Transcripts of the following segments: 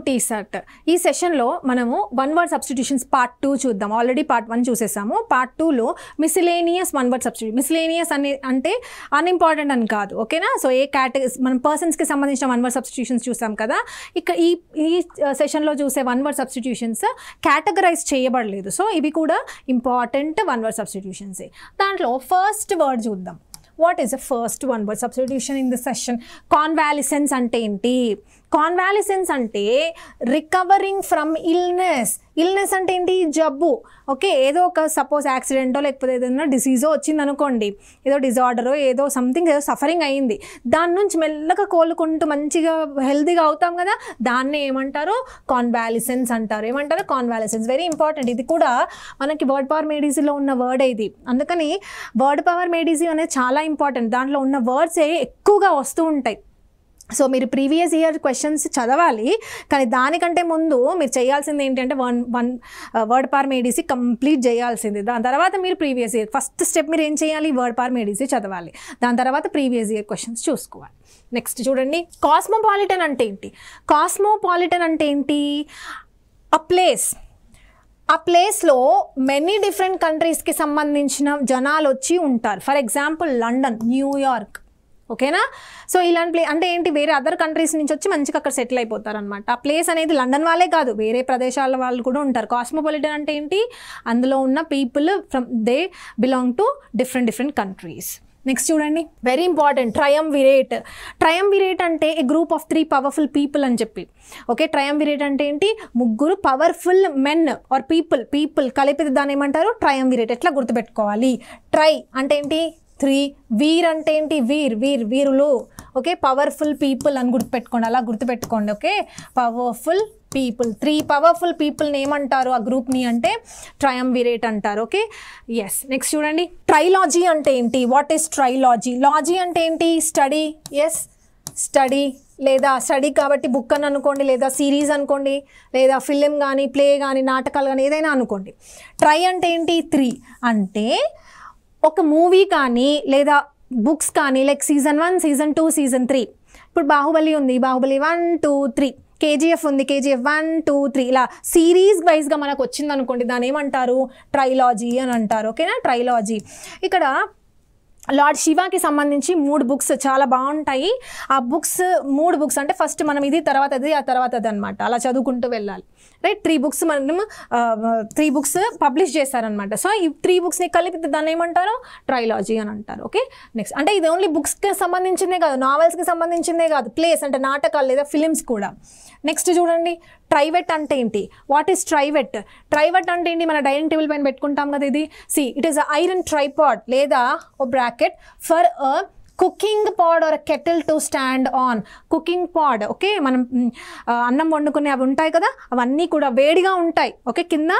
TSAT. ఈ సెషన్లో మనము వన్ వర్డ్ సబ్స్టిట్యూషన్స్ పార్ట్ 2 చూద్దాం. Already part 1 చూసేసాము. పార్ట్ 2లో miscellaneous one word substitution. Miscellaneous అంటే అన్ఇంపార్టెంట్ అని కాదు, ఓకేనా? సో ఏ కేటగిరీ మనం పర్సన్స్కి సంబంధించిన వన్ వర్డ్ సబ్స్టిట్యూషన్స్ చూసాం కదా. ఇక్కడ ఈ సెషన్లో చూసే వన్ వర్డ్ సబ్స్టిట్యూషన్స్ కేటగరైజ్ చేయబడలేదు. సో ఇవి కూడా ఇంపార్టెంట్ వన్ వర్డ్ సబ్స్టిట్యూషన్సే. దాంట్లో ఫస్ట్ వర్డ్ చూద్దాం. What is the first one word substitution in this session? Convalescence ante enti? Convalescence ante recovering from illness. Illness ante enti? Jabbu. Okay, ఏదో ఒక suppose యాక్సిడెంటో లేకపోతే ఏదైనా డిసీజో వచ్చింది అనుకోండి, ఏదో డిజార్డరో ఏదో సంథింగ్ ఏదో సఫరింగ్ అయింది, దాని నుంచి మెల్లగా కోలుకుంటూ మంచిగా హెల్తీగా అవుతాం కదా, దాన్నే ఏమంటారు? కాన్వాలిసెన్స్ అంటారు. ఏమంటారు? కాన్వాలిసెన్స్. Very important. ఇది కూడా మనకి వర్డ్ పవర్ మేడీసీలో ఉన్న వర్డ్ ఇది. అందుకని వర్డ్ పవర్ మేడీసీ అనేది చాలా ఇంపార్టెంట్. దాంట్లో ఉన్న వర్డ్సే ఎక్కువగా వస్తూ ఉంటాయి. సో మీరు ప్రీవియస్ ఇయర్ క్వశ్చన్స్ చదవాలి, కానీ దానికంటే ముందు మీరు చేయాల్సింది ఏంటంటే వన్ వర్డ్ పవర్ మేడీసీ కంప్లీట్ చేయాల్సింది. దాని తర్వాత మీరు ప్రీవియస్ ఇయర్ ఫస్ట్ స్టెప్ మీరు ఏం చేయాలి? వర్డ్ పవర్ మేడీసీ చదవాలి. దాని తర్వాత ప్రీవియస్ ఇయర్ క్వశ్చన్స్ చూసుకోవాలి. నెక్స్ట్ చూడండి, కాస్మోపాలిటన్ అంటే ఏంటి? కాస్మోపాలిటన్ అంటే ఏంటి? A place. ఆ ప్లేస్లో మెనీ డిఫరెంట్ కంట్రీస్కి సంబంధించిన జనాలు వచ్చి ఉంటారు. ఫర్ ఎగ్జాంపుల్ లండన్, న్యూయార్క్, ఓకేనా? సో ఇలాంటి ప్లే అంటే ఏంటి? వేరే అదర్ కంట్రీస్ నుంచి వచ్చి మంచిగా అక్కడ సెటిల్ అయిపోతారు అనమాట. ఆ ప్లేస్ అనేది లండన్ వాళ్ళే కాదు, వేరే ప్రదేశాల వాళ్ళు కూడా ఉంటారు. కాస్మోపాలిటన్ అంటే ఏంటి? అందులో ఉన్న people from they belong to different countries. Next చూడండి, వెరీ ఇంపార్టెంట్, ట్రయంవిరేట్. ట్రయంవిరేట్ అంటే ఏ గ్రూప్ ఆఫ్ 3 పవర్ఫుల్ పీపుల్ అని చెప్పి. ఓకే, ట్రయంవిరేట్ అంటే ఏంటి? ముగ్గురు పవర్ఫుల్ మెన్ ఆర్ పీపుల్ కలిపితే దాన్ని ఏమంటారు? ట్రయంవిరేట్. ఎట్లా గుర్తుపెట్టుకోవాలి? ట్రై అంటే ఏంటి? 3. వీర్ అంటే ఏంటి? వీరులు. ఓకే, పవర్ఫుల్ పీపుల్ అని గుర్తుపెట్టుకోండి, అలా గుర్తుపెట్టుకోండి. ఓకే, పవర్ఫుల్ పీపుల్, 3 పవర్ఫుల్ పీపుల్ని ఏమంటారు? ఆ గ్రూప్ని అంటే ట్రయంవిరేట్ అంటారు. Okay, yes. నెక్స్ట్ చూడండి, ట్రైలాజీ అంటే ఏంటి? What is ట్రైలాజీ? లాజీ అంటే ఏంటి? స్టడీ. ఎస్, స్టడీ లేదా స్టడీ కాబట్టి బుక్ అని అనుకోండి, లేదా సిరీస్ అనుకోండి, లేదా ఫిలిం కానీ ప్లే కానీ నాటకాలు కానీ ఏదైనా అనుకోండి. ట్రై అంటే ఏంటి? 3 అంటే ఒక మూవీ కానీ లేదా బుక్స్ కానీ, లైక్ సీజన్ 1, సీజన్ 2, సీజన్ 3. ఇప్పుడు బాహుబలి ఉంది, బాహుబలి 1, 2, 3. కేజీఎఫ్ ఉంది, కేజీఎఫ్ 1, 2, 3. ఇలా సిరీస్ వైజ్గా మనకు వచ్చింది అనుకోండి, దాని ఏమంటారు? ట్రైలాజీ అని అంటారు. ఓకేనా? ట్రైలాజీ. ఇక్కడ లార్డ్ శివాకి సంబంధించి 3 బుక్స్ చాలా బాగుంటాయి. ఆ బుక్స్ 3 బుక్స్ అంటే ఫస్ట్ మనం ఇది, తర్వాత అది, ఆ తర్వాత అది అనమాట, అలా చదువుకుంటూ వెళ్ళాలి. రైట్, 3 బుక్స్ మనం 3 బుక్స్ పబ్లిష్ చేశారనమాట. సో ఈ 3 బుక్స్ని కలిపి దాన్ని ఏమంటారు? ట్రైలాజీ అని అంటారు. ఓకే, నెక్స్ట్ అంటే ఇది ఓన్లీ బుక్స్కి సంబంధించిందే కాదు, నావెల్స్కి సంబంధించిందే కాదు, ప్లేస్ అంటే నాటకాలు లేదా ఫిలిమ్స్ కూడా. నెక్స్ట్ చూడండి, ట్రైవెట్ అంటే ఏంటి? What is ట్రైవెట్? ట్రైవెట్ అంటే ఏంటి? మన డైనింగ్ టేబుల్ పైన పెట్టుకుంటాం కదా ఇది. See, it is iron tripod లేదా ఓ bracket for a cooking pot or kettle to stand on. Cooking pot, okay, మనం అన్నం వండుకునే అవి ఉంటాయి కదా, అవన్నీ కూడా వేడిగా ఉంటాయి. ఓకే, కింద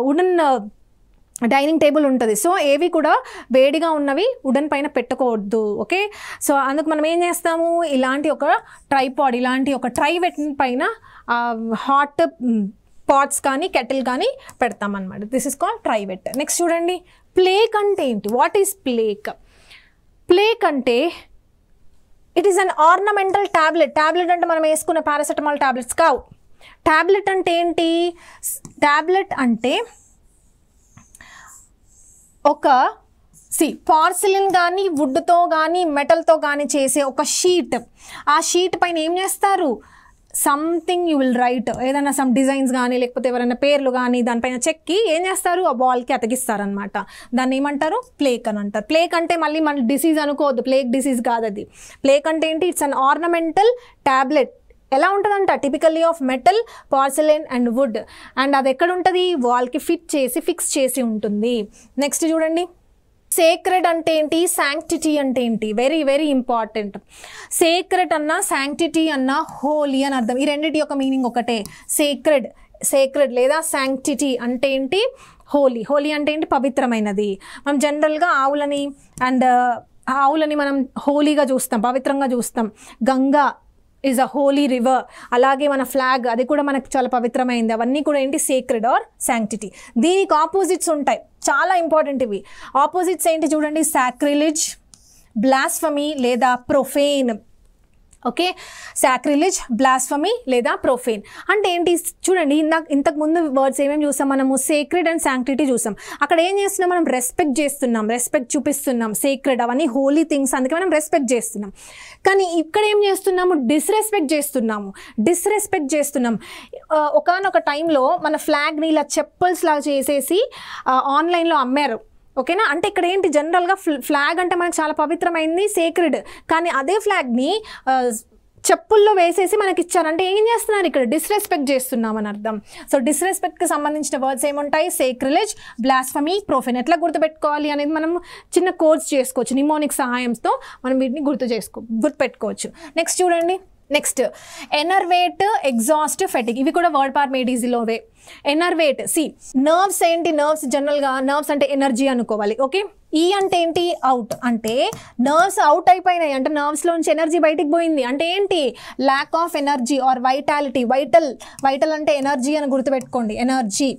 వుడెన్ డైనింగ్ టేబుల్ ఉంటుంది. సో ఏవి కూడా వేడిగా ఉన్నవి వుడెన్ పైన పెట్టుకోవద్దు. ఓకే, సో అందుకు మనం ఏం చేస్తాము? ఇలాంటి ఒక ట్రైపాడ్, ఇలాంటి ఒక ట్రైవెట్ పైన హాట్ పాట్స్ కానీ కెటిల్ కానీ పెడతామన్నమాట. This is called trivet. Next చూడండి, ప్లేక్ అంటే ఏంటి? What is plaque? ప్లేక్ అంటే it is an ornamental tablet. Tablet అంటే మనం వేసుకునే పారాసెటమాల్ ట్యాబ్లెట్స్ కావు. ట్యాబ్లెట్ అంటే ఏంటి? ట్యాబ్లెట్ అంటే ఒక పార్సిలిన్ కానీ వుడ్తో కానీ మెటల్తో కానీ చేసే ఒక షీట్. ఆ షీట్ పైన ఏం చేస్తారు? సంథింగ్ యూ విల్ రైట్, ఏదైనా సమ్ డిజైన్స్ కానీ లేకపోతే ఎవరైనా పేర్లు కానీ దానిపైన చెక్కి ఏం చేస్తారు? ఆ బాల్కి అతికిస్తారనమాట. దాన్ని ఏమంటారు? ప్లేక్ అని అంటారు. ప్లేక్ అంటే మళ్ళీ మన డిసీజ్ అనుకోవద్దు, ప్లేక్ డిసీజ్ కాదు అది. ప్లేక్ అంటే ఏంటి? It's an ornamental tablet. ఎలా ఉంటుందంట? Typically of metal, porcelain and wood. And అది ఎక్కడ ఉంటుంది? వాల్కి ఫిక్స్ చేసి ఉంటుంది. నెక్స్ట్ చూడండి, సేక్రెడ్ అంటే ఏంటి? శాంక్టిటీ అంటే ఏంటి? Very important. సేక్రెడ్ అన్నా శాంక్టిటీ అన్నా హోలీ అని అర్థం. ఈ రెండింటి యొక్క మీనింగ్ ఒకటే. సేక్రెడ్ లేదా శాంక్టిటీ అంటే ఏంటి? హోలీ అంటే ఏంటి? పవిత్రమైనది. మనం జనరల్గా ఆవులని మనం హోలీగా చూస్తాం, పవిత్రంగా చూస్తాం. Ganga is a holy river. అలాగే మన ఫ్లాగ్, అది కూడా మనకు చాలా పవిత్రమైంది. అవన్నీ కూడా ఏంటి? Sacred or sanctity. దీనికి ఆపోజిట్స్ ఉంటాయి, చాలా ఇంపార్టెంట్ ఇవి. ఆపోజిట్స్ ఏంటి చూడండి? సాక్రిలిజ్, బ్లాస్ఫమీ లేదా ప్రొఫేన్. ఓకే, సాక్రిలేజ్, బ్లాస్ఫమీ లేదా ప్రొఫేన్ అంటే ఏంటి చూడండి. ఇంతకు ముందు వర్డ్స్ ఏమేమి చూసాం మనము, సేక్రెడ్ అండ్ శాంక్టిటీ చూసాం. అక్కడ ఏం చేస్తున్నాం మనం, రెస్పెక్ట్ చేస్తున్నాం, రెస్పెక్ట్ చూపిస్తున్నాం, సేక్రెడ్ అవన్నీ హోలీ థింగ్స్, అందుకే మనం రెస్పెక్ట్ చేస్తున్నాం. కానీ ఇక్కడ ఏం చేస్తున్నాము, డిస్రెస్పెక్ట్ చేస్తున్నాం. ఒకానొక టైంలో మన ఫ్లాగ్ని ఇలా చెప్పల్స్ లాగా చేసేసి ఆన్లైన్లో అమ్మారు. ఓకేనా, అంటే ఇక్కడ ఏంటి జనరల్గా ఫ్లాగ్ అంటే మనకు చాలా పవిత్రమైంది, సేక్రెడ్, కానీ అదే ఫ్లాగ్ని చెప్పుల్లో వేసేసి మనకి ఇచ్చారు. అంటే ఏం చేస్తున్నారు ఇక్కడ, డిస్రెస్పెక్ట్ చేస్తున్నామని అర్థం. సో డిస్రెస్పెక్ట్కి సంబంధించిన వర్డ్స్ ఏముంటాయి, సేక్రిలేజ్, బ్లాస్ఫమీ, ప్రొఫేన్. ఎట్లా గుర్తుపెట్టుకోవాలి అనేది మనం చిన్న కోర్స్ చేసుకోవచ్చు, నిమోనిక్ సహాయంతో మనం వీటిని గుర్తుపెట్టుకోవచ్చు. నెక్స్ట్ చూడండి, నెక్స్ట్ ఎనర్వేట్, ఎగ్జాస్ట్, ఫెటిగ్. ఇవి కూడా word power made ఈజీలోవే. ఎనర్వేట్, C nerves ఏంటి, నర్వ్స్ జనరల్గా నర్వ్స్ అంటే ఎనర్జీ అనుకోవాలి. ఓకే, ఈ అంటే ఏంటి, అవుట్, అంటే నర్వ్స్ అవుట్ అయిపోయినాయి, అంటే నర్వ్స్లోంచి ఎనర్జీ బయటికి పోయింది. అంటే ఏంటి, lack of energy or vitality. Vital అంటే ఎనర్జీ అని గుర్తుపెట్టుకోండి, energy.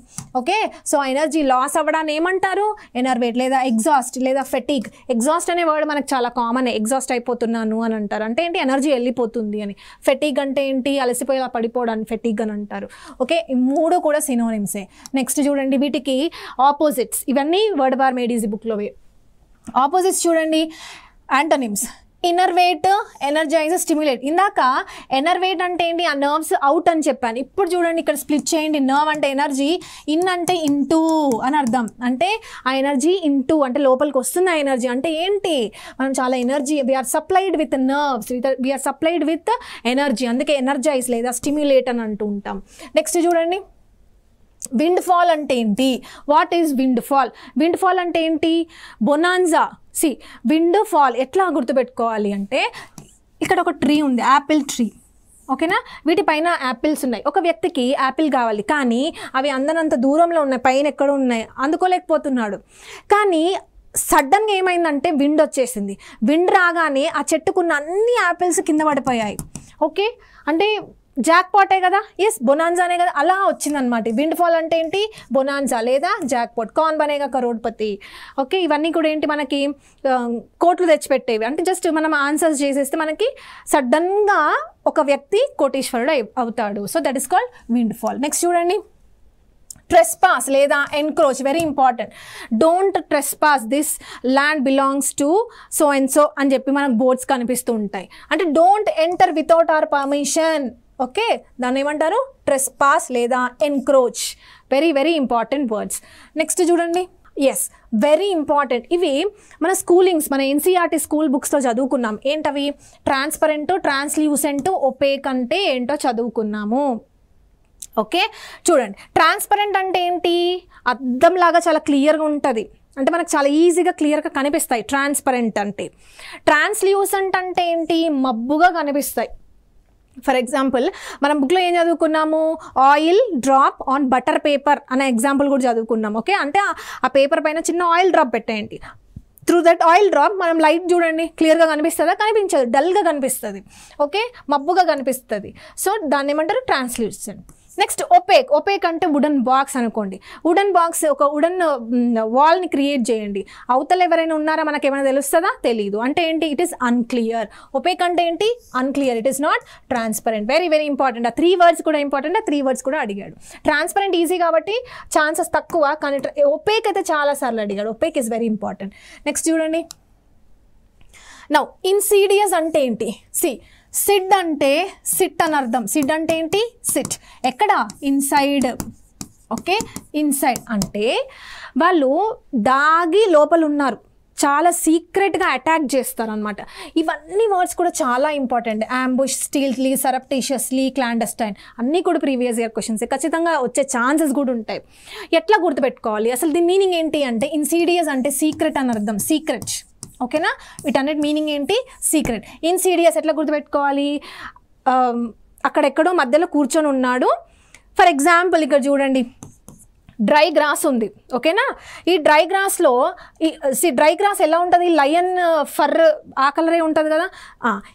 Okay, so energy loss అవ్వడాన్ని ఏమంటారు, ఎనర్వేట్ లేదా ఎగ్జాస్ట్ లేదా ఫెటిగ్. ఎగ్జాస్ట్ అనే వర్డ్ మనకు చాలా కామన్, ఎగ్జాస్ట్ అయిపోతున్నాను అని అంటారు, అంటే ఏంటి ఎనర్జీ వెళ్ళిపోతుంది అని. ఫెటిగ్ అంటే ఏంటి, అలసిపోయేలా పడిపోవడానికి ఫెటిగ్ అని అంటారు. ఓకే, ఈ మూడు కూడా సినోనిమ్సే. నెక్స్ట్ చూడండి, వీటికి ఆపోజిట్స్, ఇవన్నీ వర్డ్ పార్ మేడ్ ఈజీ బుక్లోవే. ఆపోజిట్స్ చూడండి, యాంటోనిమ్స్. Innervate, energize, stimulate. ఇందాక ఎనర్వేట్ అంటే ఏంటి, ఆ నర్వ్స్ అవుట్ అని చెప్పాను. ఇప్పుడు చూడండి ఇక్కడ స్ప్లిట్ చేయండి, నర్వ్ అంటే ఎనర్జీ, ఇన్ అంటే ఇంటూ అని అర్థం. అంటే ఆ ఎనర్జీ ఇంటూ అంటే లోపలికి వస్తుంది ఆ ఎనర్జీ. అంటే ఏంటి, మనం చాలా energy, we are supplied with nerves, we are supplied with energy, అందుకే ఎనర్జైజ్ లేదా స్టిమ్యులేట్ అని అంటూ ఉంటాం. నెక్స్ట్ చూడండి, విండ్ ఫాల్ అంటే ఏంటి, what is windfall. Windfall అంటే ఏంటి, బొనాన్జా. సి విండ్ ఫాల్ ఎట్లా గుర్తుపెట్టుకోవాలి అంటే, ఇక్కడ ఒక ట్రీ ఉంది, యాపిల్ ట్రీ. ఓకేనా, వీటిపైన యాపిల్స్ ఉన్నాయి. ఒక వ్యక్తికి యాపిల్ కావాలి, కానీ అవి అందనంత దూరంలో ఉన్నాయి, పైన ఎక్కడ ఉన్నాయి, అందుకోలేకపోతున్నాడు. కానీ సడన్గా ఏమైందంటే విండ్ వచ్చేసింది. విండ్ రాగానే ఆ చెట్టుకున్న అన్ని యాపిల్స్ కింద పడిపోయాయి. ఓకే, అంటే జాక్ పాటే కదా, ఎస్ బొనాన్జానే కదా, అలా వచ్చిందనమాట. విండ్ ఫాల్ అంటే ఏంటి, బొనాన్జా లేదా జాక్ పాట్. కౌన్ బనేగా కరోడ్పతి. ఓకే, ఇవన్నీ కూడా ఏంటి మనకి కోట్లు తెచ్చిపెట్టేవి. అంటే జస్ట్ మనం ఆన్సర్స్ చేసేస్తే మనకి సడన్గా ఒక వ్యక్తి కోటీశ్వరుడు అవుతాడు. So that is called wind fall. Next చూడండి, ట్రెస్పాస్ లేదా encroach, very important. Don't trespass, this land belongs to so and so అని చెప్పి మనకు బోర్డ్స్ కనిపిస్తూ ఉంటాయి. అంటే don't enter without hour permission. Okay, దాన్ని ఏమంటారు, ట్రెస్పాస్ లేదా encroach. Very very important words. Next చూడండి, ఎస్ వెరీ ఇంపార్టెంట్. ఇవి మన స్కూలింగ్స్, మన ఎన్సీఆర్టీ స్కూల్ బుక్స్లో చదువుకున్నాం. ఏంటవి, ట్రాన్స్పరెంట్, ట్రాన్స్ల్యూసెంట్, ఒపేక్ అంటే ఏంటో చదువుకున్నాము. ఓకే, చూడండి, ట్రాన్స్పరెంట్ అంటే ఏంటి, అద్దంలాగా చాలా క్లియర్గా ఉంటుంది, అంటే మనకు చాలా ఈజీగా క్లియర్గా కనిపిస్తాయి ట్రాన్స్పరెంట్ అంటే. ట్రాన్స్ల్యూసెంట్ అంటే ఏంటి, మబ్బుగా కనిపిస్తాయి. ఫర్ ఎగ్జాంపుల్ మనం బుక్లో ఏం చదువుకున్నాము, oil drop on butter paper అనే ఎగ్జాంపుల్ కూడా చదువుకున్నాం. ఓకే, అంటే ఆ పేపర్ పైన చిన్న ఆయిల్ డ్రాప్ పెట్టేయండి. త్రూ దట్ ఆయిల్ డ్రాప్ మనం లైట్ చూడండి, క్లియర్గా కనిపిస్తుందా, కనిపించదు, డల్గా కనిపిస్తుంది. ఓకే, మబ్బుగా కనిపిస్తుంది. సో దాన్ని ఏమంటారు, ట్రాన్స్ల్యూసెంట్. Next opaque. ఒపేక్ అంటే వుడెన్ బాక్స్ అనుకోండి. వుడెన్ బాక్స్, ఒక వుడెన్ వాల్ని క్రియేట్ చేయండి, అవతల ఎవరైనా ఉన్నారా మనకి ఏమైనా తెలుస్తుందా, తెలీదు. అంటే ఏంటి, ఇట్ ఈస్ అన్క్లియర్. ఒపేక్ అంటే ఏంటి, unclear, it is not transparent. Very very important. ఆ 3 వర్డ్స్ కూడా ఇంపార్టెంట్, ఆ 3 వర్డ్స్ కూడా అడిగాడు. ట్రాన్స్పరెంట్ ఈజీ కాబట్టి ఛాన్సెస్ తక్కువ, కానీ ఒపేక్ అయితే చాలాసార్లు అడిగాడు. Opaque is very important. Next చూడండి, నౌ ఇన్సీడియస్ అంటే ఏంటి, సిడ్ అంటే సిట్ అని అర్థం. సిడ్ అంటే ఏంటి, సిట్, ఎక్కడ, ఇన్సైడ్. ఓకే, ఇన్సైడ్ అంటే వాళ్ళు దాగి లోపల ఉన్నారు, చాలా సీక్రెట్గా అటాక్ చేస్తారు అనమాట. ఇవన్నీ వర్డ్స్ కూడా చాలా ఇంపార్టెంట్. అంబుష్, స్టీల్త్లీ, సరప్టిషియస్లీ, క్లాండస్టైన్ అన్నీ కూడా ప్రీవియస్ ఇయర్ క్వశ్చన్స్, ఖచ్చితంగా వచ్చే ఛాన్సెస్ కూడా ఉంటాయి. ఎట్లా గుర్తుపెట్టుకోవాలి, అసలు దీని మీనింగ్ ఏంటి అంటే, ఇన్సీడియస్ అంటే సీక్రెట్ అని అర్థం, సీక్రెట్. ఓకేనా, వీటన్నిటి మీనింగ్ ఏంటి, సీక్రెట్. ఇన్సీడియస్ ఎట్లా గుర్తుపెట్టుకోవాలి, అక్కడెక్కడో మధ్యలో కూర్చొని ఉన్నాడు. ఫర్ ఎగ్జాంపుల్ ఇక్కడ చూడండి, డ్రై గ్రాస్ ఉంది, ఓకేనా. ఈ డ్రై గ్రాస్లో డ్రై గ్రాస్ ఎలా ఉంటుంది, లయన్ ఫర్ ఆ కలరే ఉంటుంది కదా.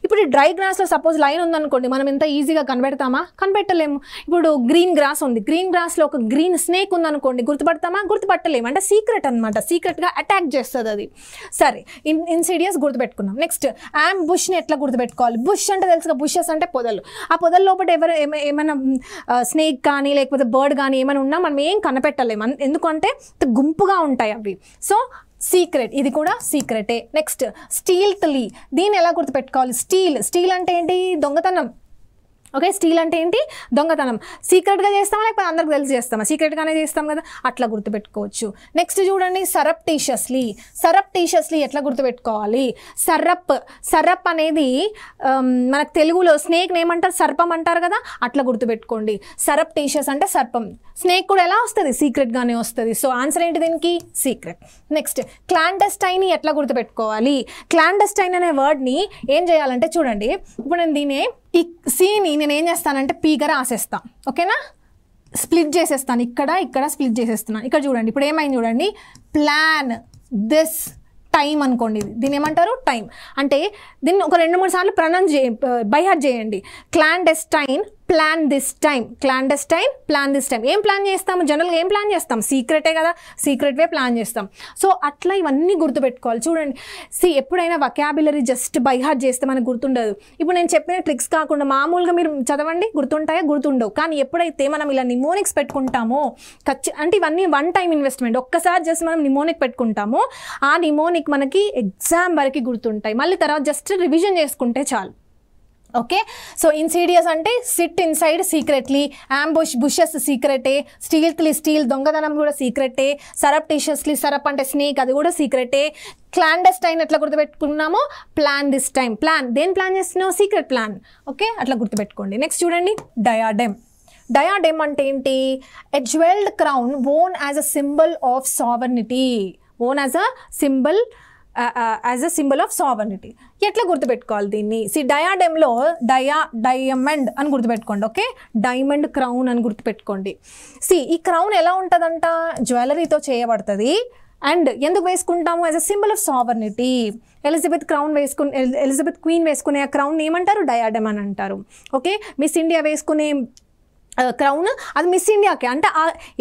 ఇప్పుడు ఈ డ్రై గ్రాస్లో సపోజ్ లయన్ ఉందనుకోండి, మనం ఎంత ఈజీగా కనిపెడతామా, కనిపెట్టలేము. ఇప్పుడు గ్రీన్ గ్రాస్ ఉంది, గ్రీన్ గ్రాస్లో ఒక గ్రీన్ స్నేక్ ఉందనుకోండి, గుర్తుపడతామా, గుర్తుపట్టలేము. అంటే సీక్రెట్ అనమాట, సీక్రెట్గా అటాక్ చేస్తుంది అది. సరే, ఇన్సిడియస్ గుర్తుపెట్టుకున్నాం. నెక్స్ట్ అంబుష్ని ఎట్లా గుర్తుపెట్టుకోవాలి. బుష్ అంటే తెలుసుగా, బుషెస్ అంటే పొదలు. ఆ పొదల లోపల ఏమైనా స్నేక్ కానీ లేకపోతే బర్డ్ కానీ ఏమైనా ఉన్నా మనం ఏం కనిపెట్టలేము, ఎందుకంటే గుంపుగా ఉంటాయి అవి. సో సీక్రెట్, ఇది కూడా సీక్రెటే. నెక్స్ట్ స్టీల్త్లీ, దీన్ని ఎలా గుర్తుపెట్టుకోవాలి. స్టీల్ అంటే ఏంటి, దొంగతనం. ఓకే, స్టీల్ అంటే ఏంటి, దొంగతనం. సీక్రెట్గా చేస్తామా లేకపోతే అందరికి తెలిసి చేస్తామా, సీక్రెట్గానే చేస్తాం కదా, అట్లా గుర్తుపెట్టుకోవచ్చు. నెక్స్ట్ చూడండి, సరప్టీషియస్లీ ఎట్లా గుర్తుపెట్టుకోవాలి. సరప్ అనేది మనకు తెలుగులో స్నేక్ని ఏమంటారు, సర్పం అంటారు కదా, అట్లా గుర్తుపెట్టుకోండి. సరప్టీషియస్ అంటే సర్పం. స్నేక్ కూడా ఎలా వస్తుంది, సీక్రెట్గానే వస్తుంది. సో ఆన్సర్ ఏంటి దీనికి, సీక్రెట్. నెక్స్ట్ క్లాండెస్టైన్ ఎట్లా గుర్తుపెట్టుకోవాలి. క్లాండెస్టైన్ అనే వర్డ్ని ఏం చేయాలంటే చూడండి, ఇప్పుడు నేను దీన్ని ఈ సీని నేను ఏం చేస్తానంటే పీగా రాసేస్తాను, ఓకేనా. స్ప్లిట్ చేసేస్తాను, ఇక్కడ స్ప్లిట్ చేసేస్తున్నాను. ఇక్కడ చూడండి, ఇప్పుడు ఏమైంది చూడండి, ప్లాన్ దిస్ టైం అనుకోండి, దీన్ని ఏమంటారు, టైం. అంటే దీన్ని ఒక 2-3 సార్లు బై హార్ట్ చేయండి. Clandestine plan this time, clandestine plan this time. ఏం ప్లాన్ చేస్తాము, జనరల్గా ఏం ప్లాన్ చేస్తాం, సీక్రెటే కదా, సీక్రెట్వే ప్లాన్ చేస్తాం. సో అట్లా ఇవన్నీ గుర్తుపెట్టుకోవాలి. చూడండి, ఎప్పుడైనా వొకాబులరీ జస్ట్ బై హార్ట్ చేస్తే మనకు గుర్తుండదు. ఇప్పుడు నేను చెప్పిన ట్రిక్స్ కాకుండా మామూలుగా మీరు చదవండి, గుర్తుంటాయా, గుర్తుండవు. కానీ ఎప్పుడైతే మనం ఇలా నిమోనిక్స్ పెట్టుకుంటామో, అంటే ఇవన్నీ వన్ టైం ఇన్వెస్ట్మెంట్, ఒక్కసారి జస్ట్ మనం నిమోనిక్ పెట్టుకుంటామో ఆ నిమోనిక్ మనకి ఎగ్జామ్ వరకు గుర్తుంటాయి. మళ్ళీ తర్వాత జస్ట్ రివిజన్ చేసుకుంటే చాలు. ఓకే, సో ఇన్సిడియస్ అంటే సిట్ ఇన్సైడ్ సీక్రెట్లీ, బుషెస్ సీక్రెటే, స్టీల్ దొంగతనం కూడా సీక్రెటే, సరప్టీషియస్లీ సరప్ అంటే స్నేక్, అది కూడా సీక్రెటే. క్లాండెస్టైన్ ఎట్లా గుర్తుపెట్టుకున్నామో, ప్లాన్ దిస్ టైం, దేని ప్లాన్ చేస్తున్నావు, సీక్రెట్ ప్లాన్. ఓకే, అట్లా గుర్తుపెట్టుకోండి. నెక్స్ట్ చూడండి, డయాడెమ్ అంటే ఏంటి, a jewelled crown worn as a symbol of sovereignty, as a symbol of sovereignty. ఎట్లా గుర్తుపెట్టుకోవాలి దీన్ని, డయాడెమ్లో డైమండ్ అని గుర్తుపెట్టుకోండి. ఓకే, డైమండ్ క్రౌన్ అని గుర్తుపెట్టుకోండి. ఈ క్రౌన్ ఎలా ఉంటుందంట, జ్యువెలరీతో చేయబడుతుంది. అండ్ ఎందుకు వేసుకుంటాము, as a symbol of sovereignty. Elizabeth queen వేసుకునే ఆ క్రౌన్ ఏమంటారు, డయాడెమ్ అని అంటారు. ఓకే, మిస్ ఇండియా వేసుకునే క్రౌన్ అది మిస్ ఇండియాకి, అంటే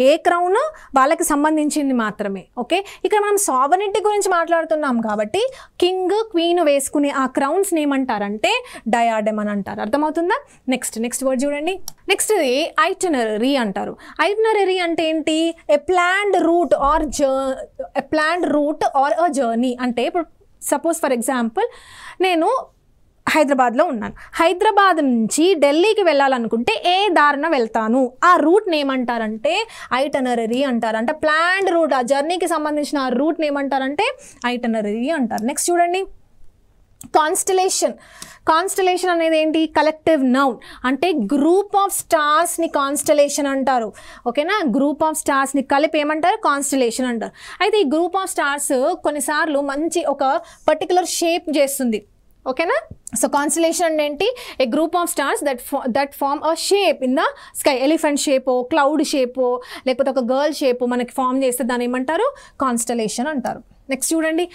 ఏ క్రౌన్ వాళ్ళకి సంబంధించింది మాత్రమే. ఓకే, ఇక్కడ మనం సావర్నిటీ గురించి మాట్లాడుతున్నాం కాబట్టి కింగ్ క్వీన్ వేసుకునే ఆ క్రౌన్స్ని ఏమంటారంటే డయాడెమ్ అని అంటారు. అర్థమవుతుందా. నెక్స్ట్ వర్డ్ చూడండి. నెక్స్ట్ ఐటినరీ అంటారు. ఐటినరీ అంటే ఏంటి, a planned route or a journey. అంటే ఇప్పుడు సపోజ్ ఫర్ ఎగ్జాంపుల్ నేను హైదరాబాద్లో ఉన్నాను, హైదరాబాద్ నుంచి ఢిల్లీకి వెళ్ళాలనుకుంటే ఏ దారిన వెళ్తాను, ఆ రూట్ని ఏమంటారంటే ఐటినరీ అంటారు. అంటే ప్లాన్డ్ రూట్, ఆ జర్నీకి సంబంధించిన ఆ రూట్ని ఏమంటారంటే ఐటినరీ అంటారు. నెక్స్ట్ చూడండి, కాన్స్టలేషన్ అనేది ఏంటి, కలెక్టివ్ నౌన్. అంటే గ్రూప్ ఆఫ్ స్టార్స్ని కాన్స్టలేషన్ అంటారు. ఓకేనా, గ్రూప్ ఆఫ్ స్టార్స్ని కలిపి ఏమంటారు, కాన్స్టలేషన్ అంటారు. అయితే ఈ గ్రూప్ ఆఫ్ స్టార్స్ కొన్నిసార్లు మంచి ఒక పర్టికులర్ షేప్ చేస్తుంది. ఓకేనా, సో కాన్స్టలేషన్ అంటే ఏంటి, a group of stars that form a shape in the sky. Elephant షేపో, క్లౌడ్ షేపో, లేకపోతే ఒక గర్ల్ షేపో మనకి ఫామ్ చేస్తే దాన్ని ఏమంటారు, కాన్స్టలేషన్ అంటారు. నెక్స్ట్ చూడండి,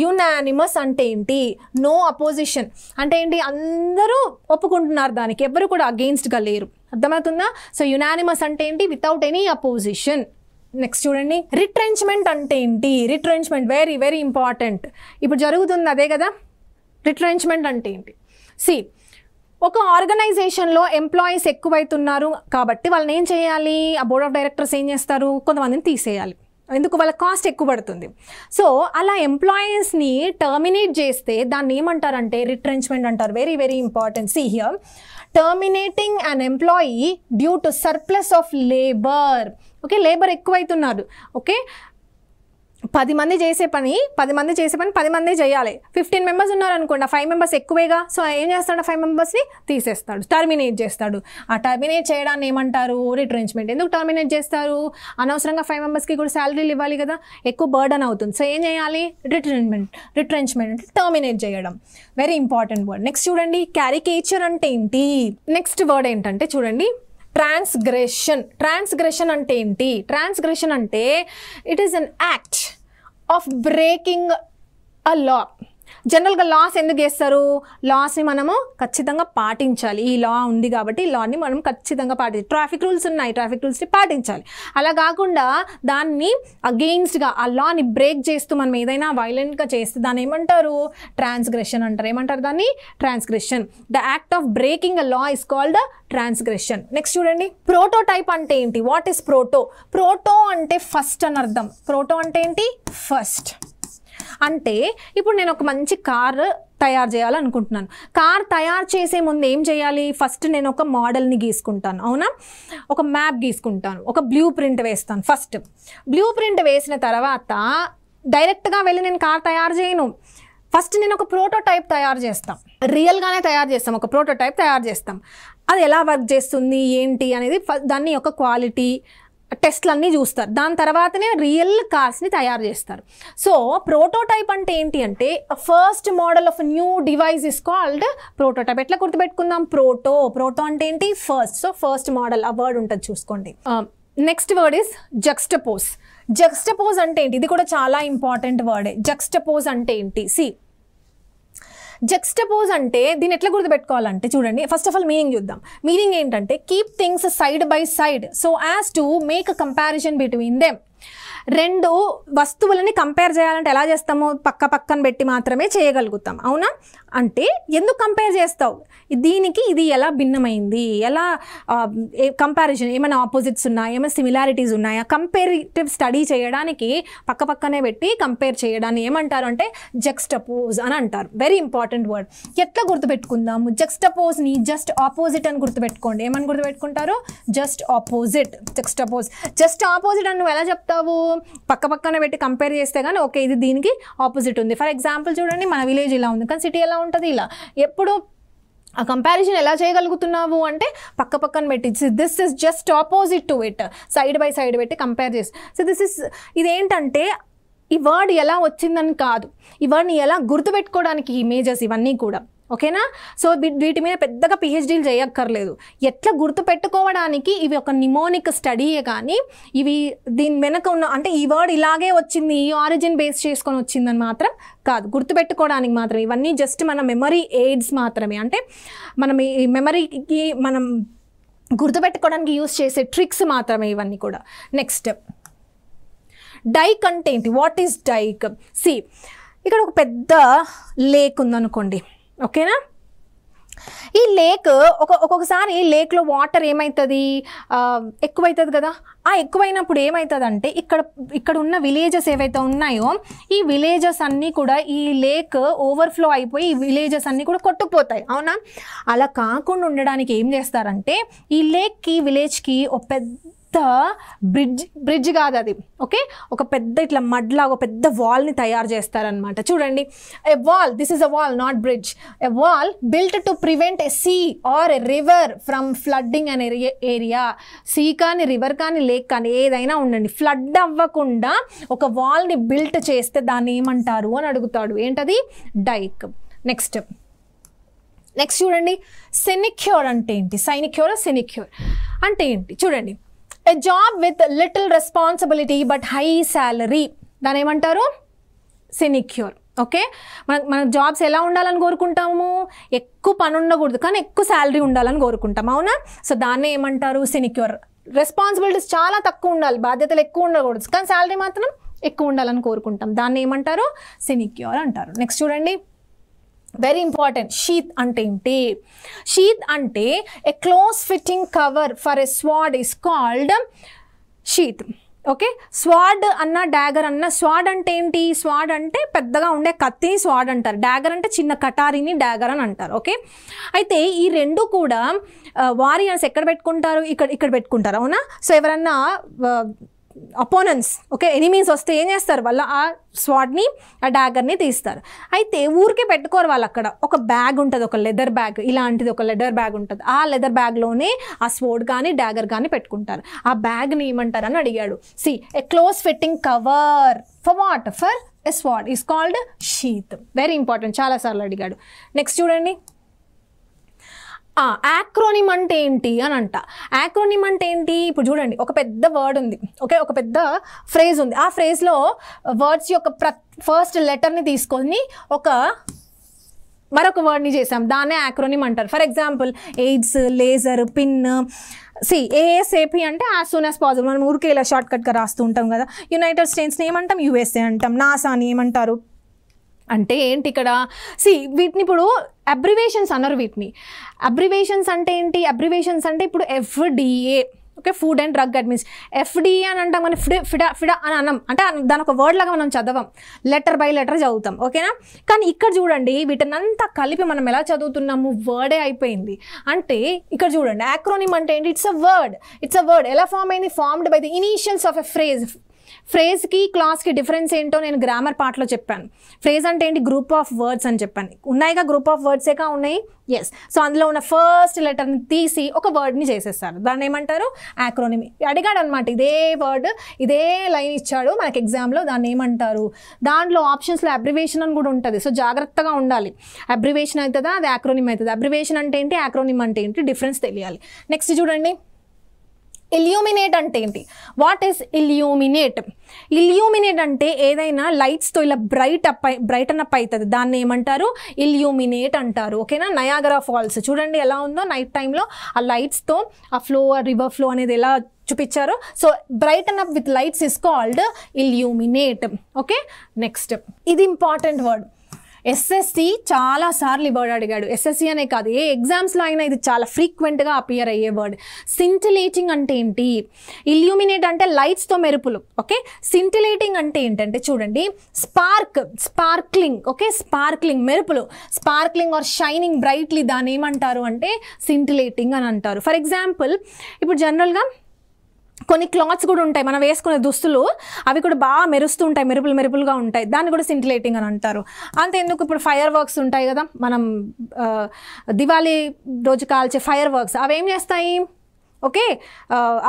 యునానిమస్ అంటే ఏంటి, నో అపోజిషన్. అంటే ఏంటి, అందరూ ఒప్పుకుంటున్నారు దానికి, ఎవరు కూడా అగెయిన్స్ట్గా లేరు. అర్థమవుతుందా. సో యునానిమస్ అంటే ఏంటి, వితౌట్ ఎనీ అపోజిషన్. నెక్స్ట్ చూడండి, రిట్రెంచ్మెంట్ అంటే ఏంటి, రిట్రెంచ్మెంట్ వెరీ వెరీ ఇంపార్టెంట్. ఇప్పుడు జరుగుతుంది అదే కదా. రిట్రెంచ్మెంట్ అంటే ఏంటి, ఒక ఆర్గనైజేషన్లో ఎంప్లాయీస్ ఎక్కువైతున్నారు కాబట్టి వాళ్ళని ఏం చేయాలి, ఆ బోర్డ్ ఆఫ్ డైరెక్టర్స్ ఏం చేస్తారు, కొంతమందిని తీసేయాలి. ఎందుకు, వాళ్ళ కాస్ట్ ఎక్కువ పడుతుంది. సో అలా ఎంప్లాయీస్ని టర్మినేట్ చేస్తే దాన్ని ఏమంటారంటే రిట్రెంచ్మెంట్ అంటారు. Very very important. See here, terminating an employee due to surplus of labour. Okay, labour ఎక్కువైతున్నారు. ఓకే, 10 మంది చేసే పని 10 మందే చేయాలి. 15 మెంబర్స్ ఉన్నారనుకోండి, 5 మెంబర్స్ ఎక్కువేగా. సో ఏం చేస్తాడు, 5 మెంబర్స్ని తీసేస్తాడు, టర్మినేట్ చేస్తాడు. ఆ టర్మినేట్ చేయడాన్ని ఏమంటారు, రిట్రెంచ్మెంట్. ఎందుకు టర్మినేట్ చేస్తారు, అనవసరంగా 5 మెంబర్స్కి కూడా శాలరీలు ఇవ్వాలి కదా, ఎక్కువ బర్డన్ అవుతుంది. సో ఏం చేయాలి, రిట్రెంచ్మెంట్ అంటే టర్మినేట్ చేయడం. Very important word. నెక్స్ట్ చూడండి, క్యారికేచర్ అంటే ఏంటి. నెక్స్ట్ వర్డ్ ఏంటంటే చూడండి, ట్రాన్స్గ్రెషన్ అంటే ఏంటి? ట్రాన్స్గ్రెషన్ అంటే it is an act of breaking a law. జనరల్గా లాస్ ఎందుకు చేస్తారు? లాస్ని మనము ఖచ్చితంగా పాటించాలి. ఈ లా ఉంది కాబట్టి ఈ లాని మనం ఖచ్చితంగా పాటించాలి. ట్రాఫిక్ రూల్స్ ఉన్నాయి, ట్రాఫిక్ రూల్స్ని పాటించాలి. అలా కాకుండా దాన్ని అగెయిన్స్ట్గా ఆ లాని బ్రేక్ చేస్తూ మనం ఏదైనా వైలెంట్గా చేస్తే దాన్ని ఏమంటారు? ట్రాన్స్గ్రెషన్ అంటారు. ఏమంటారు దాన్ని? Transgression. The act of breaking a law is called transgression. Next చూడండి, ప్రోటోటైప్ అంటే ఏంటి? What is proto? ప్రోటో అంటే ఫస్ట్ అని అర్థం. ప్రోటో అంటే ఏంటి? ఫస్ట్. అంటే ఇప్పుడు నేను ఒక మంచి కార్ తయారు చేయాలనుకుంటున్నాను. కార్ తయారు చేసే ముందు ఏం చేయాలి? ఫస్ట్ నేను ఒక మోడల్ని గీసుకుంటాను, అవునా? ఒక మ్యాప్ గీసుకుంటాను, ఒక బ్లూ ప్రింట్ వేస్తాను. ఫస్ట్ బ్లూ ప్రింట్ వేసిన తర్వాత డైరెక్ట్గా వెళ్ళి నేను కార్ తయారు చేయను. ఫస్ట్ నేను ఒక ప్రోటోటైప్ తయారు చేస్తాం, రియల్గానే తయారు చేస్తాం, ఒక ప్రోటోటైప్ తయారు చేస్తాం. అది ఎలా వర్క్ చేస్తుంది ఏంటి అనేది దాన్ని యొక్క క్వాలిటీ టెస్ట్లన్నీ చూస్తారు. దాని తర్వాతనే రియల్ కార్స్ని తయారు చేస్తారు. సో ప్రోటోటైప్ అంటే ఏంటి అంటే first model of new device is called prototype. ఎట్లా గుర్తుపెట్టుకుందాం? ప్రోటో అంటే ఏంటి? ఫస్ట్. సో ఫస్ట్ మోడల్ ఆ వర్డ్ ఉంటుంది, చూసుకోండి. Next word is జక్స్టపోజ్. జక్స్టపోజ్ అంటే ఏంటి? ఇది కూడా చాలా ఇంపార్టెంట్ వర్డే. జక్స్టపోజ్ అంటే ఏంటి? జక్స్టపోజ్ అంటే దీన్ని ఎట్లా గుర్తుపెట్టుకోవాలంటే చూడండి, ఫస్ట్ ఆఫ్ ఆల్ మీనింగ్ చూద్దాం. మీనింగ్ ఏంటంటే keep things side by side so as to make a comparison between them. రెండు వస్తువులని కంపేర్ చేయాలంటే ఎలా చేస్తాము? పక్కన పెట్టి మాత్రమే చేయగలుగుతాం, అవునా? అంటే ఎందుకు కంపేర్ చేస్తావు? దీనికి ఇది ఎలా భిన్నమైంది, ఎలా కంపారిజన్, ఏమైనా ఆపోజిట్స్ ఉన్నాయా, ఏమైనా సిమిలారిటీస్ ఉన్నాయా? కంపేరిటివ్ స్టడీ చేయడానికి పక్కనే పెట్టి కంపేర్ చేయడాన్ని ఏమంటారు అంటే జక్స్టపోజ్ అని అంటారు. Very important word. ఎట్లా గుర్తుపెట్టుకుందాము? జక్స్టపోజ్ని జస్ట్ ఆపోజిట్ అని గుర్తుపెట్టుకోండి. ఏమని గుర్తుపెట్టుకుంటారు? Just opposite. Juxtapose just opposite అని నువ్వు ఎలా చెప్తావు? పక్కనే పెట్టి కంపేర్ చేస్తే కానీ ఓకే ఇది దీనికి ఆపోజిట్ ఉంది. ఫర్ ఎగ్జాంపుల్ చూడండి, మన విలేజ్ ఇలా ఉంది కానీ సిటీ ఎలా ఉంటుంది? ఇలా. ఎప్పుడు ఆ కంపారిజన్ ఎలా చేయగలుగుతున్నావు అంటే పక్కన పెట్టి this is just opposite to it, side by side పెట్టి కంపేర్ చేసి. సో ఇదేంటంటే ఈ వర్డ్ ఎలా వచ్చిందని కాదు, ఈ వర్డ్ని ఎలా గుర్తుపెట్టుకోవడానికి ఇమేజెస్ ఇవన్నీ కూడా, ఓకేనా? సో వీటి మీద పెద్దగా పిహెచ్డీలు చేయక్కర్లేదు. ఎట్లా గుర్తుపెట్టుకోవడానికి ఇవి ఒక నిమోనిక్ స్టడీయే కానీ ఇవి దీని వెనక ఉన్న అంటే ఈ వర్డ్ ఇలాగే వచ్చింది, ఈ ఆరిజిన్ బేస్ చేసుకొని వచ్చిందని మాత్రం కాదు. గుర్తుపెట్టుకోవడానికి మాత్రం ఇవన్నీ జస్ట్ మన మెమరీ ఎయిడ్స్ మాత్రమే. అంటే మనం ఈ మెమరీకి మనం గుర్తుపెట్టుకోవడానికి యూస్ చేసే ట్రిక్స్ మాత్రమే ఇవన్నీ కూడా. నెక్స్ట్ డైక్ అంటే ఏంటి? What is dyke? ఇక్కడ ఒక పెద్ద లేక్ ఉందనుకోండి, ఓకేనా? ఈ లేక్ ఒక్కొక్కసారి లేక్లో వాటర్ ఏమవుతుంది? ఎక్కువైతుంది కదా. ఆ ఎక్కువైనప్పుడు ఏమవుతుందంటే ఇక్కడ ఉన్న విలేజెస్ ఏవైతే ఉన్నాయో ఈ విలేజెస్ అన్నీ కూడా ఈ లేక్ ఓవర్ఫ్లో అయిపోయి ఈ విలేజెస్ అన్నీ కూడా కొట్టుకుపోతాయి, అవునా? అలా కాకుండా ఉండడానికి ఏం చేస్తారంటే ఈ లేక్కి విలేజ్కి ఒక పెద్ద బ్రిడ్జ్ కాదు అది, ఓకే, ఒక పెద్ద ఇట్లా మడ్లా ఒక పెద్ద వాల్ని తయారు చేస్తారనమాట. చూడండి, a wall, this is a wall not bridge, a wall built to prevent a sea or a river from flooding అనే ఏరియా. సీ కానీ రివర్ కానీ లేక్ కానీ ఏదైనా ఉండండి, ఫ్లడ్ అవ్వకుండా ఒక వాల్ని బిల్ట్ చేస్తే దాన్ని ఏమంటారు అని అడుగుతాడు. ఏంటది? డైక్. నెక్స్ట్ చూడండి, సెనిక్యూర్ అంటే ఏంటి? సైనిక్యూర్ సినిక్యూర్ అంటే ఏంటి? చూడండి, ఎ job with little responsibility but high salary, దాని ఏమంటారు? సినిక్యూర్. ఓకే, మన జాబ్స్ ఎలా ఉండాలని కోరుకుంటాము? ఎక్కువ పని ఉండకూడదు కానీ ఎక్కువ శాలరీ ఉండాలని కోరుకుంటాం, అవునా? సో దాన్ని ఏమంటారు? సినిక్యూర్. రెస్పాన్సిబిలిటీస్ చాలా తక్కువ ఉండాలి, బాధ్యతలు ఎక్కువ ఉండకూడదు కానీ శాలరీ మాత్రం ఎక్కువ ఉండాలని కోరుకుంటాం, దాన్ని ఏమంటారు? సినిక్యూర్ అంటారు. నెక్స్ట్ చూడండి, వెరీ ఇంపార్టెంట్, షీత్ అంటే ఏంటి? షీత్ అంటే a close fitting cover for a sword is called sheath. Okay, sword అన్న డాగర్ అన్న. స్వాడ్ అంటే ఏంటి? స్వాడ్ అంటే పెద్దగా ఉండే కత్తిని స్వాడ్ అంటారు, డాగర్ అంటే చిన్న కటారిని డాగర్ అని అంటారు. ఓకే, అయితే ఈ రెండు కూడా వారియర్స్ ఎక్కడ పెట్టుకుంటారు? ఇక్కడ పెట్టుకుంటారు, అవునా? సో ఎవరన్నా అపోనెంట్స్, ఓకే, ఎనిమీస్ వస్తే ఏం చేస్తారు? వాళ్ళ ఆ స్వాడ్ని ఆ డాగర్ని తీస్తారు. అయితే ఊరికే పెట్టుకోరు వాళ్ళు, అక్కడ ఒక బ్యాగ్ ఉంటుంది, ఒక లెదర్ బ్యాగ్, ఇలాంటిది ఒక లెదర్ బ్యాగ్ ఉంటుంది. ఆ లెదర్ బ్యాగ్లోనే ఆ స్వాడ్ కానీ డాగర్ కానీ పెట్టుకుంటారు. ఆ బ్యాగ్ని ఏమంటారు అని అడిగాడు. A close fitting cover for what? For a sword is called sheath. Very important, చాలాసార్లు అడిగాడు. నెక్స్ట్ చూడండి, యాక్రోనిమ్ అంటే ఏంటి అని అంట. యాక్రోనిమ్ అంటే ఏంటి? ఇప్పుడు చూడండి, ఒక పెద్ద వర్డ్ ఉంది, ఓకే, ఒక పెద్ద ఫ్రేజ్ ఉంది. ఆ ఫ్రేజ్లో వర్డ్స్ యొక్క ఫస్ట్ లెటర్ని తీసుకొని మరొక వర్డ్ని చేసాం, దాన్నే యాక్రోనిమ్ అంటారు. For example AIDS, laser, pin. ASAP అంటే యాజ్ సూన్ యాజ్ పాసిబుల్. మనం ఊరికే ఇలా షార్ట్ కట్గా రాస్తూ ఉంటాం కదా. యునైటెడ్ స్టేట్స్ని ఏమంటాం? యుఎస్ఏ అంటాం. నాసాని ఏమంటారు అంటే ఏంటి ఇక్కడ? వీటిని ఇప్పుడు అబ్రివేషన్స్ అన్నారు. వీటిని అబ్రివేషన్స్ అంటే ఏంటి? అబ్రివేషన్స్ అంటే ఇప్పుడు FDA, okay, food and drug administration. FDA అని అంటాం, మనం ఫిడా అని అన్నాం అంటే దాని ఒక వర్డ్ లాగా మనం చదవం, లెటర్ బై లెటర్ చదువుతాం, ఓకేనా. కానీ ఇక్కడ చూడండి, వీటినంతా కలిపి మనం ఎలా చదువుతున్నాము? వర్డే అయిపోయింది. అంటే ఇక్కడ చూడండి, యాక్రోనిమ్ అంటే ఏంటి? It's a word. ఎలా ఫామ్ అయింది? Formed by the initials of a phrase. ఫ్రేజ్కి క్లాస్కి డిఫరెన్స్ ఏంటో నేను గ్రామర్ పార్ట్లో చెప్పాను. ఫ్రేజ్ అంటే ఏంటి? గ్రూప్ ఆఫ్ వర్డ్స్ అని చెప్పాను. ఉన్నాయిగా, గ్రూప్ ఆఫ్ వర్డ్సేగా ఉన్నాయి. ఎస్. సో అందులో ఉన్న ఫస్ట్ లెటర్ని తీసి ఒక వర్డ్ని చేసేస్తారు. దాన్ని ఏమంటారు? యాక్రోనిమ్. అడిగాడు అనమాట, ఇదే వర్డ్, ఇదే లైన్ ఇచ్చాడు మనకి ఎగ్జామ్లో, దాన్ని ఏమంటారు? దాంట్లో ఆప్షన్స్లో అబ్రివేషన్ అని కూడా ఉంటుంది. సో జాగ్రత్తగా ఉండాలి. అబ్రివేషన్ అవుతుందా, అది యాక్రోనిమ్ అవుతుంది. అబ్రివేషన్ అంటే ఏంటి, యాక్రోనిమ్ అంటే ఏంటి, డిఫరెన్స్ తెలియాలి. నెక్స్ట్ చూడండి, ఇల్యూమినేట్ అంటే ఏంటి? What is illuminate? ఇల్యూమినేట్ అంటే ఏదైనా లైట్స్తో ఇలా బ్రైటన్ అప్ అవుతుంది, దాన్ని ఏమంటారు? ఇల్యూమినేట్ అంటారు, ఓకేనా. నయాగరా ఫాల్స్ చూడండి ఎలా ఉందో నైట్ టైంలో, ఆ లైట్స్తో ఆ ఫ్లో, ఆ రివర్ ఫ్లో అనేది ఎలా చూపించారు. So brighten up with lights is called illuminate, okay. Next, ఇది ఇంపార్టెంట్ వర్డ్. SSC చాలాసార్లు ఈ వర్డ్ అడిగాడు. SSC అనే కాదు, ఏ ఎగ్జామ్స్లో అయినా ఇది చాలా ఫ్రీక్వెంట్గా అపియర్ అయ్యే వర్డ్. సింటిలేటింగ్ అంటే ఏంటి? ఇల్యూమినేట్ అంటే లైట్స్తో మెరుపులు, ఓకే. సింటిలేటింగ్ అంటే ఏంటంటే చూడండి, స్పార్క్లింగ్, ఓకే, స్పార్క్లింగ్ మెరుపులు, స్పార్క్లింగ్ ఆర్ షైనింగ్ బ్రైట్లీ, దాన్ని ఏమంటారు అంటే సింటిలేటింగ్ అని అంటారు. ఫర్ ఎగ్జాంపుల్, ఇప్పుడు జనరల్గా కొన్ని క్లాత్స్ కూడా ఉంటాయి, మనం వేసుకునే దుస్తులు, అవి కూడా బాగా మెరుస్తూ ఉంటాయి, మెరుపులుగా ఉంటాయి, దాన్ని కూడా సింటిలేటింగ్ అని అంటారు. అంతేందుకు, ఇప్పుడు ఫైర్ వర్క్స్ ఉంటాయి కదా, మనం దివాళీ రోజు కాల్చే ఫైర్ వర్క్స్, అవి ఏం చేస్తాయి? ఓకే,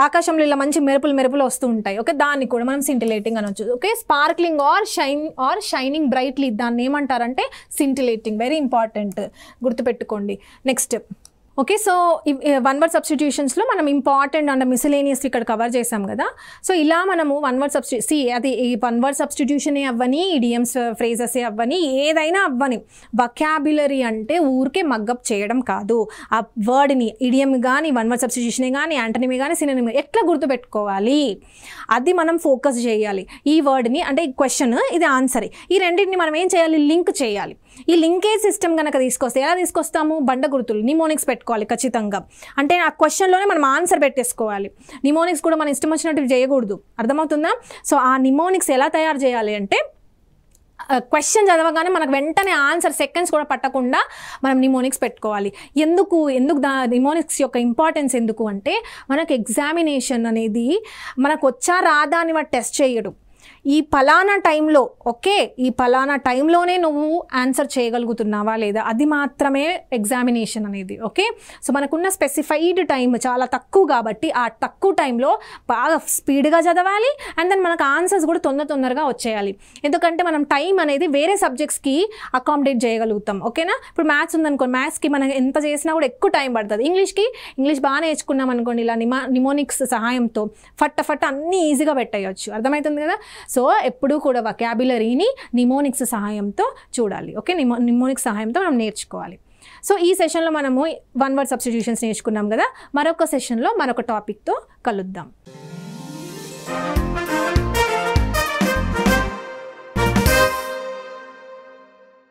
ఆకాశంలో ఇలా మంచి మెరుపులు వస్తూ ఉంటాయి, ఓకే, దాన్ని కూడా మనం సింటిలేటింగ్ అనొచ్చు, okay. Sparkling or shining brightly, దాన్ని ఏమంటారంటే సింటిలేటింగ్. వెరీ ఇంపార్టెంట్, గుర్తుపెట్టుకోండి. Next, okay. So one word సబ్స్టిట్యూషన్స్లో మనం ఇంపార్టెంట్ అండ్ మిసిలేనియస్ ఇక్కడ కవర్ చేసాం కదా. సో ఇలా మనము వన్ వర్డ్ అది ఈ వన్ వర్డ్ సబ్స్టిట్యూషనే అవ్వని, ఇడియమ్స్, ఫ్రేజెసే అవ్వని, ఏదైనా అవ్వని, వొకాబులరీ అంటే ఊరికే మగ్గప్ చేయడం కాదు. ఆ వర్డ్ని, ఇడియం కానీ, వన్ వర్డ్ సబ్స్టిట్యూషనే కానీ, యాంటనిమే కానీ, సినోనిమ్ ఎట్లా గుర్తుపెట్టుకోవాలి, అది మనం ఫోకస్ చేయాలి. ఈ వర్డ్ని అంటే ఈ క్వశ్చన్, ఇది ఆన్సర్, ఈ రెండింటిని మనం ఏం చేయాలి? లింక్ చేయాలి. ఈ లింకేజ్ సిస్టమ్ కనుక తీసుకొస్తే ఎలా తీసుకొస్తాము? బండ గుర్తులు, నిమోనిక్స్ పెట్టుకోవాలి ఖచ్చితంగా. అంటే ఆ క్వశ్చన్లోనే మనం ఆన్సర్ పెట్టేసుకోవాలి. నిమోనిక్స్ కూడా మనం ఇష్టం వచ్చినట్టు చేయకూడదు, అర్థమవుతుందా? సో ఆ నిమోనిక్స్ ఎలా తయారు చేయాలి అంటే, క్వశ్చన్ చదవగానే మనకు వెంటనే ఆన్సర్ సెకండ్స్ కూడా పట్టకుండా మనం నిమోనిక్స్ పెట్టుకోవాలి. ఎందుకు నిమోనిక్స్ యొక్క ఇంపార్టెన్స్ ఎందుకు అంటే, మనకు ఎగ్జామినేషన్ అనేది మనకు వచ్చా రాదా అని వాడు టెస్ట్ చేయడు. ఈ పలానా టైంలో, ఓకే, ఈ పలానా టైంలోనే నువ్వు ఆన్సర్ చేయగలుగుతున్నావా లేదా, అది మాత్రమే ఎగ్జామినేషన్ అనేది, ఓకే. సో మనకున్న స్పెసిఫైడ్ టైం చాలా తక్కువ కాబట్టి ఆ తక్కువ టైంలో బాగా స్పీడ్గా చదవాలి. అండ్ దెన్ మనకు ఆన్సర్స్ కూడా తొందరగా వచ్చేయాలి. ఎందుకంటే మనం టైం అనేది వేరే సబ్జెక్ట్స్కి అకామిడేట్ చేయగలుగుతాం, ఓకేనా. ఇప్పుడు మ్యాథ్స్ ఉందనుకోండి, మ్యాథ్స్కి మనం ఎంత చేసినా కూడా ఎక్కువ టైం పడుతుంది. ఇంగ్లీష్ బాగా నేర్చుకున్నాం అనుకోండి, ఇలా నిమోనిక్స్ సహాయంతో ఫట్ అన్నీ ఈజీగా పెట్టేయచ్చు, అర్థమవుతుంది కదా. సో ఎప్పుడూ కూడా వొకాబులరీని నిమోనిక్స్ సహాయంతో చూడాలి, ఓకే. నిమోనిక్స్ సహాయంతో మనం నేర్చుకోవాలి. సో ఈ సెషన్లో మనము వన్ వర్డ్ సబ్స్టిట్యూషన్స్ నేర్చుకున్నాం కదా. మరొక సెషన్లో మరొక టాపిక్తో కలుద్దాం.